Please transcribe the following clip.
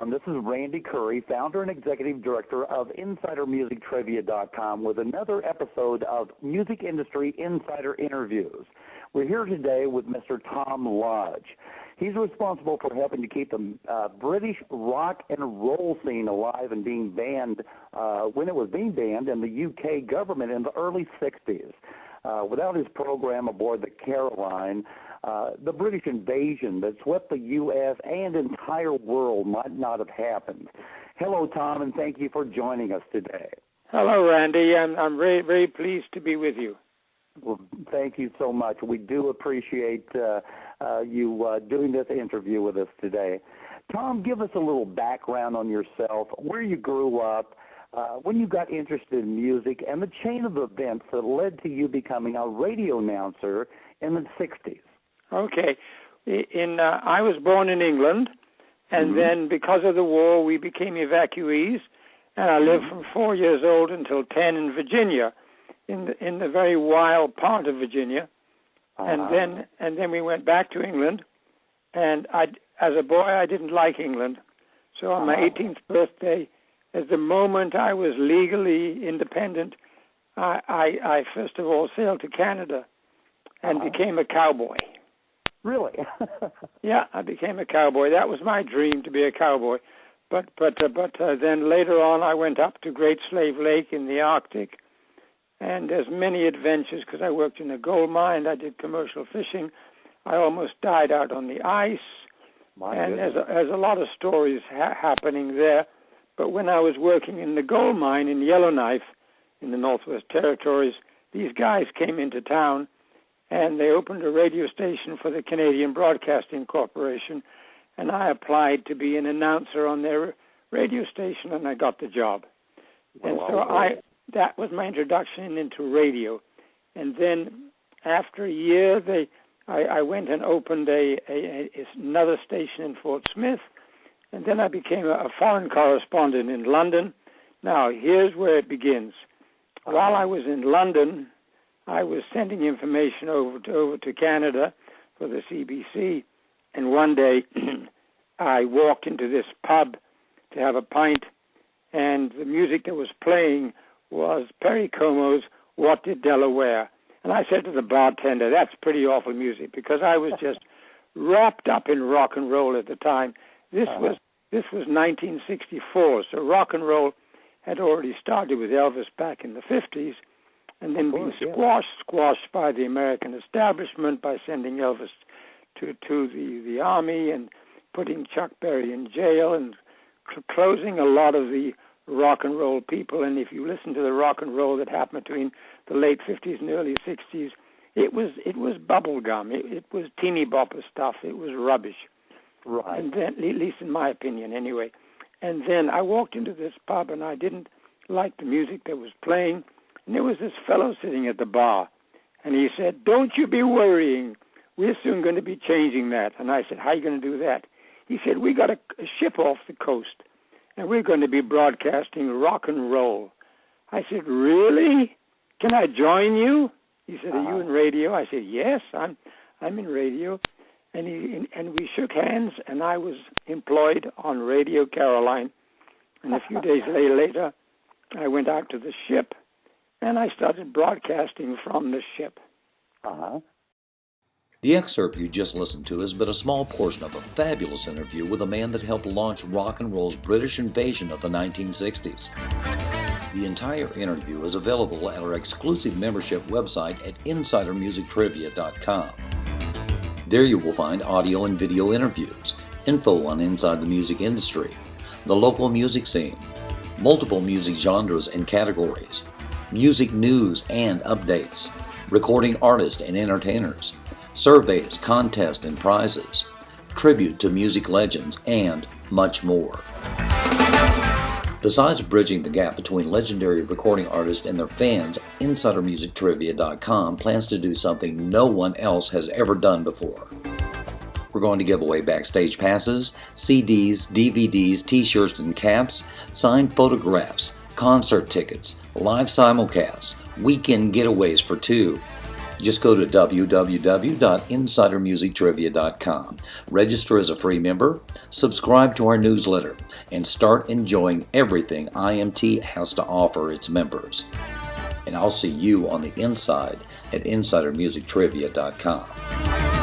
everyone. This is Randy Curry, founder and executive director of InsiderMusicTrivia.com with another episode of Music Industry Insider Interviews. We're here today with Mr. Tom Lodge. He's responsible for helping to keep the British rock and roll scene alive and being banned when it was being banned in the UK government in the early 60s. Without his program aboard the Caroline, the British invasion that swept the U.S. and entire world might not have happened. Hello, Tom, and thank you for joining us today. Hello, Randy. I'm very, very pleased to be with you. Well, thank you so much. We do appreciate you doing this interview with us today. Tom, give us a little background on yourself, where you grew up, when you got interested in music, and the chain of events that led to you becoming a radio announcer in the 60s. Okay. I was born in England, and then because of the war, we became evacuees, and I lived from 4 years old until 10 in Virginia, in the very wild part of Virginia, and then we went back to England, and as a boy, I didn't like England, so on my 18th birthday, at the moment I was legally independent, I first of all sailed to Canada and became a cowboy. Really? Yeah, I became a cowboy. That was my dream, to be a cowboy. But then later on, I went up to Great Slave Lake in the Arctic, and there's many adventures because I worked in a gold mine. I did commercial fishing. I almost died out on the ice, and there's a lot of stories happening there. But when I was working in the gold mine in Yellowknife in the Northwest Territories, these guys came into town, and they opened a radio station for the Canadian Broadcasting Corporation, and I applied to be an announcer on their radio station, and I got the job. And so that was my introduction into radio. And then after a year, I went and opened another station in Fort Smith, and then I became a foreign correspondent in London. Now, here's where it begins. While I was in London, I was sending information over to Canada for the CBC, and one day I walked into this pub to have a pint, and the music that was playing was Perry Como's What Did Delaware? And I said to the bartender, that's pretty awful music, because I was just wrapped up in rock and roll at the time. This was 1964, so rock and roll had already started with Elvis back in the 50s, and then being squashed by the American establishment by sending Elvis to the army and putting Chuck Berry in jail and closing a lot of the rock and roll people. And if you listen to the rock and roll that happened between the late 50s and early 60s, it was bubble gum. It was teeny bopper stuff. It was rubbish. Right. And then, at least in my opinion, anyway. And then I walked into this pub, and I didn't like the music that was playing. And there was this fellow sitting at the bar, and he said, "Don't you be worrying. We're soon going to be changing that." And I said, "How are you going to do that?" He said, "We got a ship off the coast, and we're going to be broadcasting rock and roll." I said, "Really? Can I join you?" He said, "Are you in radio?" I said, "Yes, I'm in radio." And we shook hands, and I was employed on Radio Caroline. And a few days later, I went out to the ship, and I started broadcasting from the ship. The excerpt you just listened to is but a small portion of a fabulous interview with a man that helped launch rock and roll's British invasion of the 1960s. The entire interview is available at our exclusive membership website at InsiderMusicTrivia.com. There you will find audio and video interviews, info on inside the music industry, the local music scene, multiple music genres and categories, music news and updates, recording artists and entertainers, surveys, contests and prizes, tribute to music legends, and much more. Besides bridging the gap between legendary recording artists and their fans, InsiderMusicTrivia.com plans to do something no one else has ever done before. We're going to give away backstage passes, CDs, DVDs, t-shirts and caps, signed photographs, concert tickets, live simulcasts, weekend getaways for two, Just go to www.insidermusictrivia.com, register as a free member, subscribe to our newsletter, and start enjoying everything IMT has to offer its members. And I'll see you on the inside at insidermusictrivia.com.